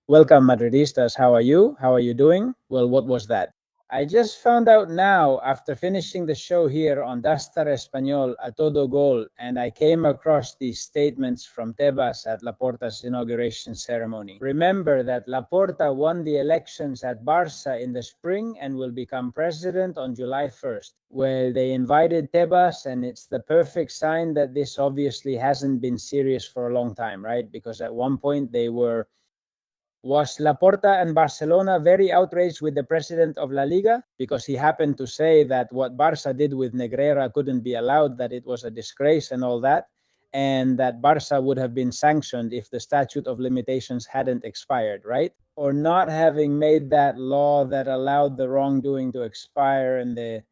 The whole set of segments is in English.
Welcome, Madridistas. How are you? How are you doing? Well, what was that? I just found out now after finishing the show here on Dastar Español a todo gol, and I came across these statements from Tebas at Laporta's inauguration ceremony. Remember that Laporta won the elections at Barça in the spring and will become president on July 1st. Well, they invited Tebas, and it's the perfect sign that this obviously hasn't been serious for a long time, right? Because at one point they were. Was Laporta and Barcelona very outraged with the president of La Liga because he happened to say that what Barça did with Negreira couldn't be allowed, that it was a disgrace and all that, and that Barça would have been sanctioned if the statute of limitations hadn't expired, right? Or not having made that law that allowed the wrongdoing to expire, and the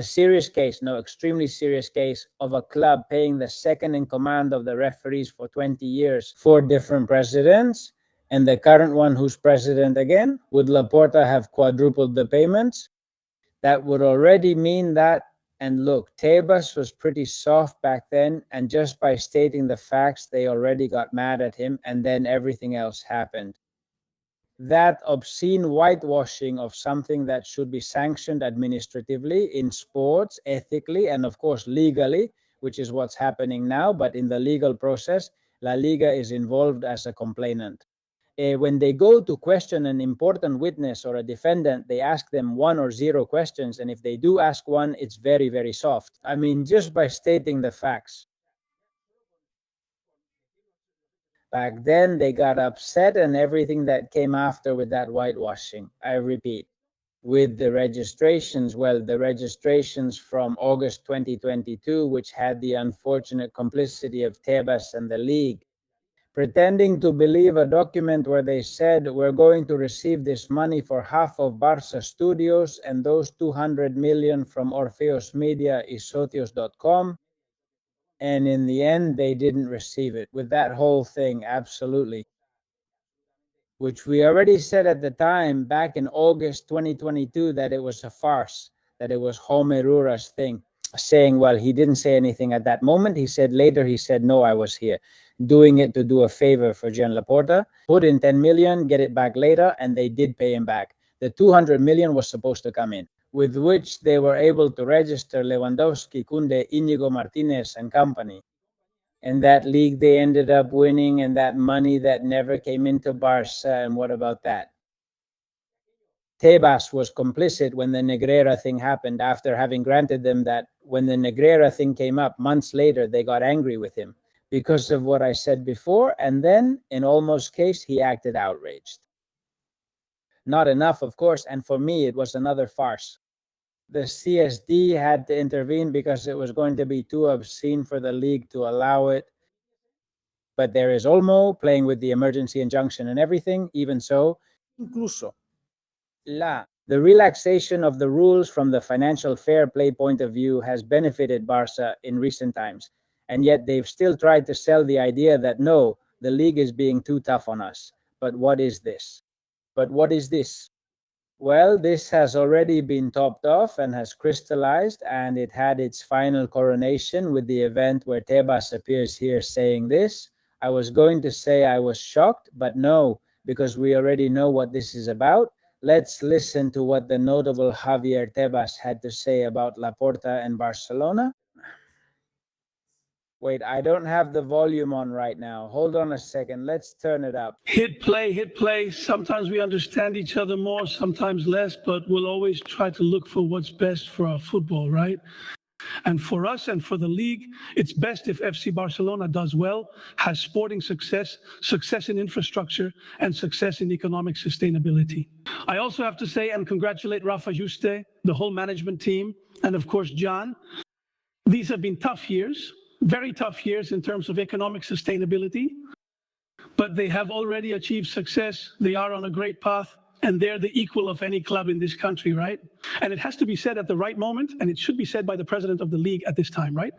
serious case, no, extremely serious case of a club paying the second in command of the referees for 20 years, 4 different presidents, and the current one who's president again. Would Laporta have quadrupled the payments? That would already mean that. And look, Tebas was pretty soft back then, and just by stating the facts, they already got mad at him, and then everything else happened. That obscene whitewashing of something that should be sanctioned administratively in sports, ethically, and of course legally, which is what's happening now. But in the legal process, La Liga is involved as a complainant. When they go to question an important witness or a defendant, they ask them 1 or 0 questions. And if they do ask one, it's very, very soft. I mean, just by stating the facts. Back then, they got upset, and everything that came after with that whitewashing. I repeat, with the registrations, well, the registrations from August 2022, which had the unfortunate complicity of Tebas and the League, pretending to believe a document where they said we're going to receive this money for half of Barça Studios and those 200 million from Orfeos Media y Socios.com. And in the end, they didn't receive it. With that whole thing, absolutely. Which we already said at the time, back in August 2022, that it was a farce, that it was Homerura's thing, saying, well, he didn't say anything at that moment. He said later, he said, no, I was here, doing it to do a favor for Gian Laporta, put in 10 million, get it back later, and they did pay him back. The 200 million was supposed to come in, with which they were able to register Lewandowski, Kunde, Inigo Martinez, and company. And that league they ended up winning, and that money that never came into Barça. And what about that? Tebas was complicit when the Negreira thing happened, after having granted them that. When the Negreira thing came up months later, they got angry with him because of what I said before. And then in Olmo's case, he acted outraged. Not enough, of course. And for me, it was another farce. The CSD had to intervene because it was going to be too obscene for the league to allow it. But there is Olmo playing with the emergency injunction and everything. Even so, incluso the relaxation of the rules from the financial fair play point of view has benefited Barça in recent times. And yet they've still tried to sell the idea that no, the league is being too tough on us. But what is this? Well, this has already been topped off and has crystallized, and it had its final coronation with the event where Tebas appears here saying this. I was going to say I was shocked, but no, because we already know what this is about. Let's listen to what the notable Javier Tebas had to say about Laporta and Barcelona. Wait, I don't have the volume on right now. Hold on a second. Let's turn it up. Hit play. Sometimes we understand each other more, sometimes less, but we'll always try to look for what's best for our football, right? And for us and for the league, it's best if FC Barcelona does well, has sporting success, success in infrastructure, and success in economic sustainability. I also have to say and congratulate Rafa Juste, the whole management team, and of course, John. These have been tough years, very tough years in terms of economic sustainability, but they have already achieved success. They are on a great path, and they're the equal of any club in this country, right? And it has to be said at the right moment, and it should be said by the president of the league at this time, right?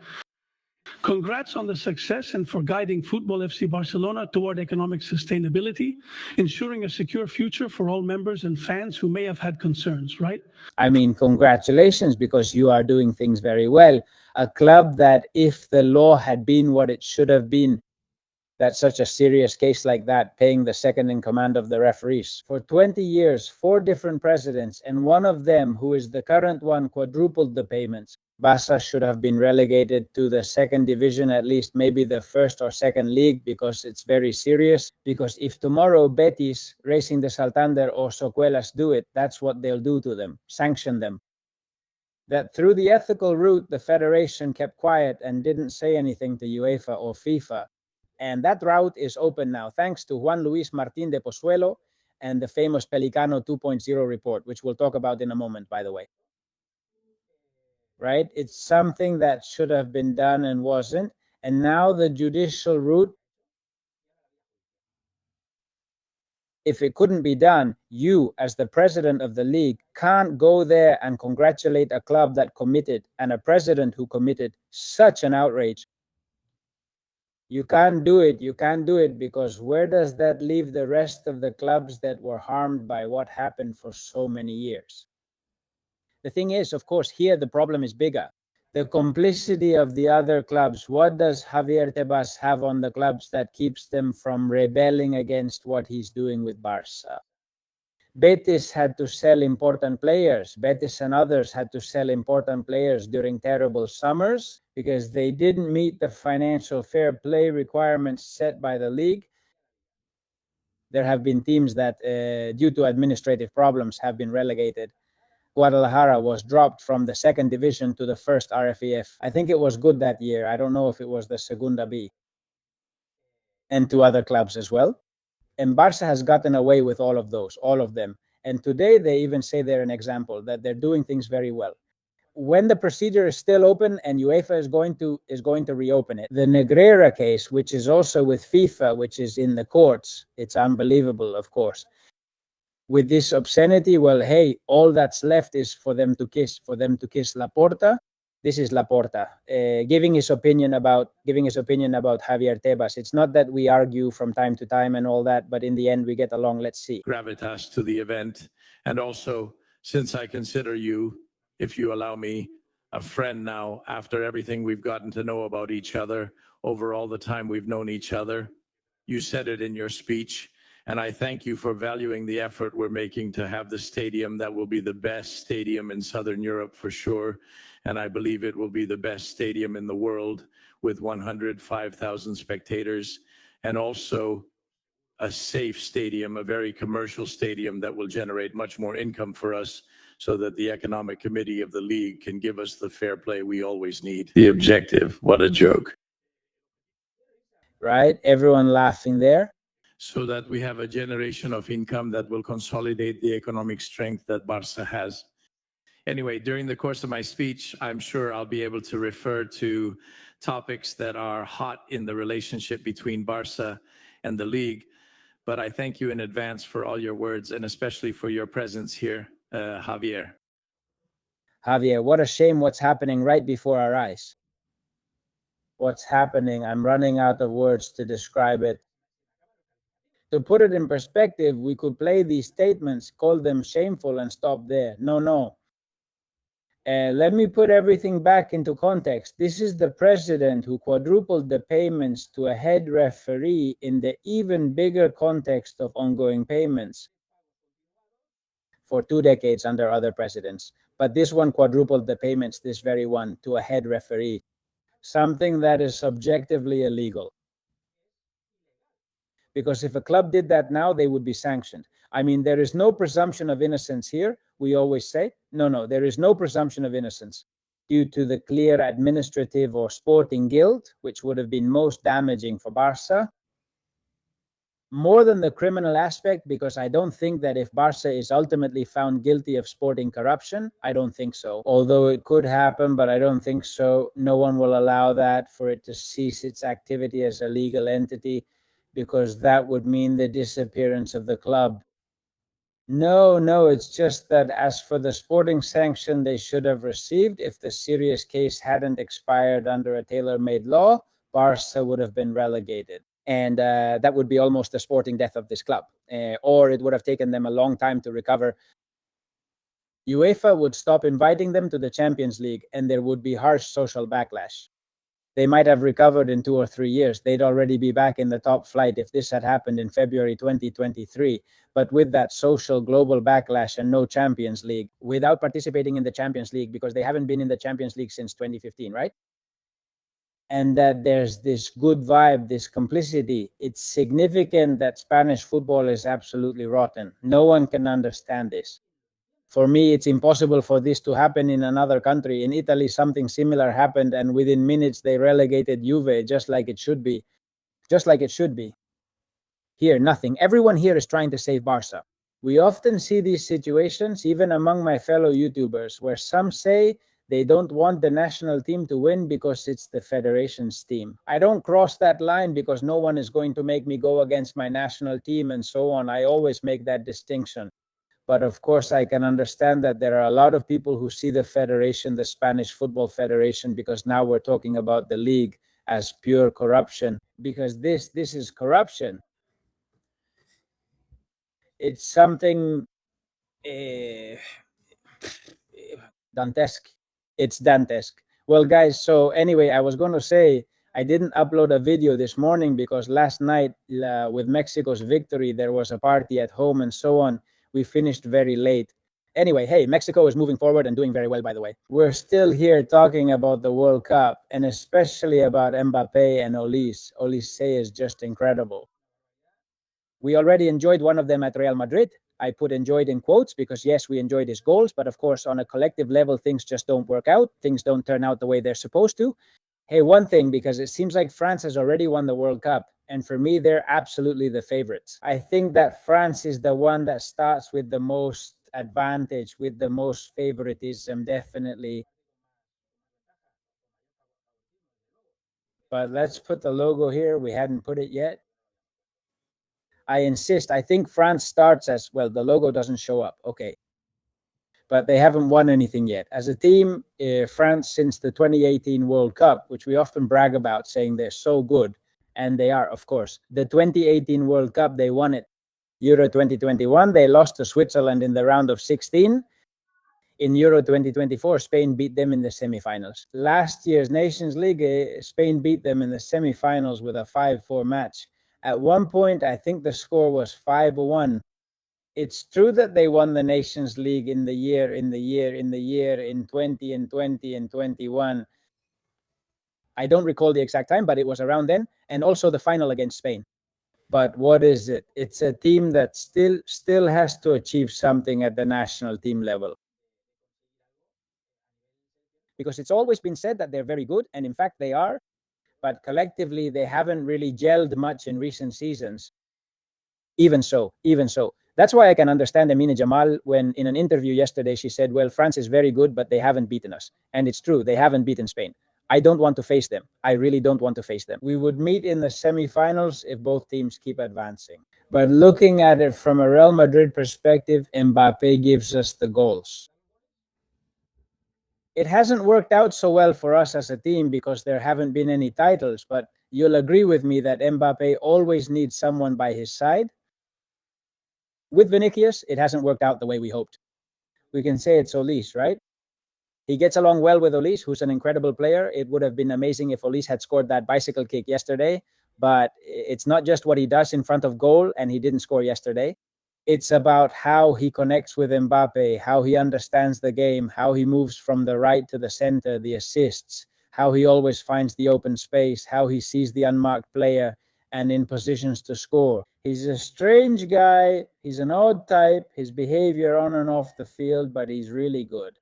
Congrats on the success and for guiding Football FC Barcelona toward economic sustainability, ensuring a secure future for all members and fans who may have had concerns, right? I mean, congratulations, because you are doing things very well. A club that, if the law had been what it should have been, that such a serious case like that, paying the second in command of the referees. For 20 years, 4 different presidents, and one of them, who is the current one, quadrupled the payments. Barça should have been relegated to the second division, at least maybe the first or second league, because it's very serious. Because if tomorrow Betis, Racing de Santander, or Socuelas do it, that's what they'll do to them, sanction them. That through the ethical route, the federation kept quiet and didn't say anything to UEFA or FIFA. And that route is open now, thanks to Juan Luis Martín de Pozuelo and the famous Pelicano 2.0 report, which we'll talk about in a moment, by the way. Right? It's something that should have been done and wasn't. And now the judicial route, if it couldn't be done, you, as the president of the league, can't go there and congratulate a club that committed and a president who committed such an outrage. You can't do it. You can't do it, because where does that leave the rest of the clubs that were harmed by what happened for so many years? The thing is, of course, here the problem is bigger. The complicity of the other clubs. What does Javier Tebas have on the clubs that keeps them from rebelling against what he's doing with Barça? Betis had to sell important players. Betis and others had to sell important players during terrible summers because they didn't meet the financial fair play requirements set by the league. There have been teams that, due to administrative problems, have been relegated. Guadalajara was dropped from the second division to the first RFEF. I think it was good that year. I don't know if it was the Segunda B. And to other clubs as well. And Barça has gotten away with all of those, all of them. And today they even say they're an example, that they're doing things very well. When the procedure is still open and UEFA is going to reopen it, the Negreira case, which is also with FIFA, which is in the courts, it's unbelievable, of course. With this obscenity, well, hey, all that's left is for them to kiss Laporta. This is Laporta giving his opinion about Javier Tebas. It's not that we argue from time to time and all that, but in the end we get along. Let's see. Gravitas to the event, and also, since I consider you, if you allow me, a friend now, after everything we've gotten to know about each other over all the time we've known each other, you said it in your speech. And I thank you for valuing the effort we're making to have the stadium that will be the best stadium in Southern Europe for sure. And I believe it will be the best stadium in the world with 105,000 spectators, and also a safe stadium, a very commercial stadium that will generate much more income for us, so that the economic committee of the league can give us the fair play we always need. The objective, what a joke. Right? Everyone laughing there. So that we have a generation of income that will consolidate the economic strength that Barça has. Anyway, during the course of my speech, I'm sure I'll be able to refer to topics that are hot in the relationship between Barça and the league. But I thank you in advance for all your words, and especially for your presence here, Javier. Javier, what a shame what's happening right before our eyes. What's happening? I'm running out of words to describe it. To put it in perspective, we could play these statements, call them shameful, and stop there. No. Let me put everything back into context. This is the president who quadrupled the payments to a head referee in the even bigger context of ongoing payments for 2 decades under other presidents. But this one quadrupled the payments, this very one, to a head referee. Something that is subjectively illegal. Because if a club did that now, they would be sanctioned. I mean, there is no presumption of innocence here. We always say, no, there is no presumption of innocence due to the clear administrative or sporting guilt, which would have been most damaging for Barça. More than the criminal aspect, because I don't think that if Barça is ultimately found guilty of sporting corruption, I don't think so. Although it could happen, but I don't think so. No one will allow that, for it to cease its activity as a legal entity, because that would mean the disappearance of the club. No, it's just that as for the sporting sanction they should have received, if the serious case hadn't expired under a tailor-made law, Barça would have been relegated. And that would be almost the sporting death of this club. Or it would have taken them a long time to recover. UEFA would stop inviting them to the Champions League, and there would be harsh social backlash. They might have recovered in 2 or 3 years. They'd already be back in the top flight if this had happened in February 2023. But with that social global backlash and no Champions League, without participating in the Champions League, because they haven't been in the Champions League since 2015, right? And that there's this good vibe, this complicity. It's significant that Spanish football is absolutely rotten. No one can understand this. For me, it's impossible for this to happen in another country. In Italy, something similar happened, and within minutes they relegated Juve, just like it should be. Just like it should be. Here, nothing. Everyone here is trying to save Barça. We often see these situations, even among my fellow YouTubers, where some say they don't want the national team to win because it's the federation's team. I don't cross that line because no one is going to make me go against my national team and so on. I always make that distinction. But of course, I can understand that there are a lot of people who see the federation, the Spanish Football Federation, because now we're talking about the league, as pure corruption, because this is corruption. It's something Dantesque. It's Dantesque. Well, guys, so anyway, I was going to say I didn't upload a video this morning because last night with Mexico's victory, there was a party at home and so on. We finished very late. Anyway, hey, Mexico is moving forward and doing very well, by the way. We're still here talking about the World Cup and especially about Mbappé and Olise. Olise is just incredible. We already enjoyed one of them at Real Madrid. I put enjoyed in quotes because, yes, we enjoyed his goals. But, of course, on a collective level, things just don't work out. Things don't turn out the way they're supposed to. Hey, one thing, because it seems like France has already won the World Cup. And for me, they're absolutely the favorites. I think that France is the one that starts with the most advantage, with the most favoritism, definitely. But let's put the logo here. We hadn't put it yet. I insist. I think France starts as, well, the logo doesn't show up. Okay. But they haven't won anything yet. As a team, France, since the 2018 World Cup, which we often brag about, saying they're so good, and they are, of course. The 2018 World Cup, they won it. Euro 2021, they lost to Switzerland in the round of 16. In Euro 2024, Spain beat them in the semifinals. Last year's Nations League, Spain beat them in the semifinals with a 5-4 match. At one point, I think the score was 5-1. It's true that they won the Nations League in 20 and 20 and 21. I don't recall the exact time, but it was around then. And also the final against Spain. But what is it? It's a team that still has to achieve something at the national team level. Because it's always been said that they're very good, and in fact they are, but collectively they haven't really gelled much in recent seasons. Even so. That's why I can understand Amine Jamal when in an interview yesterday she said, well, France is very good, but they haven't beaten us. And it's true, they haven't beaten Spain. I don't want to face them. I really don't want to face them. We would meet in the semifinals if both teams keep advancing. But looking at it from a Real Madrid perspective, Mbappé gives us the goals. It hasn't worked out so well for us as a team because there haven't been any titles, but you'll agree with me that Mbappé always needs someone by his side. With Vinicius, it hasn't worked out the way we hoped. We can say it's Olise, right? He gets along well with Olise, who's an incredible player. It would have been amazing if Olise had scored that bicycle kick yesterday, but it's not just what he does in front of goal, and he didn't score yesterday. It's about how he connects with Mbappé, how he understands the game, how he moves from the right to the center, the assists, how he always finds the open space, how he sees the unmarked player and in positions to score. He's a strange guy. He's an odd type. His behavior on and off the field, but he's really good.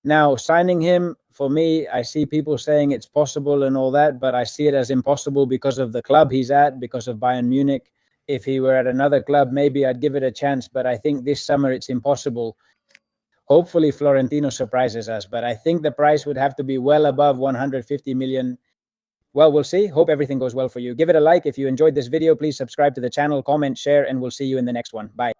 Now, signing him, for me, I see people saying it's possible and all that, but I see it as impossible because of the club he's at, because of Bayern Munich. If he were at another club, maybe I'd give it a chance, but I think this summer it's impossible. Hopefully Florentino surprises us, but I think the price would have to be well above 150 million. Well, we'll see. Hope everything goes well for you. Give it a like if you enjoyed this video. Please subscribe to the channel, comment, share, and we'll see you in the next one. Bye.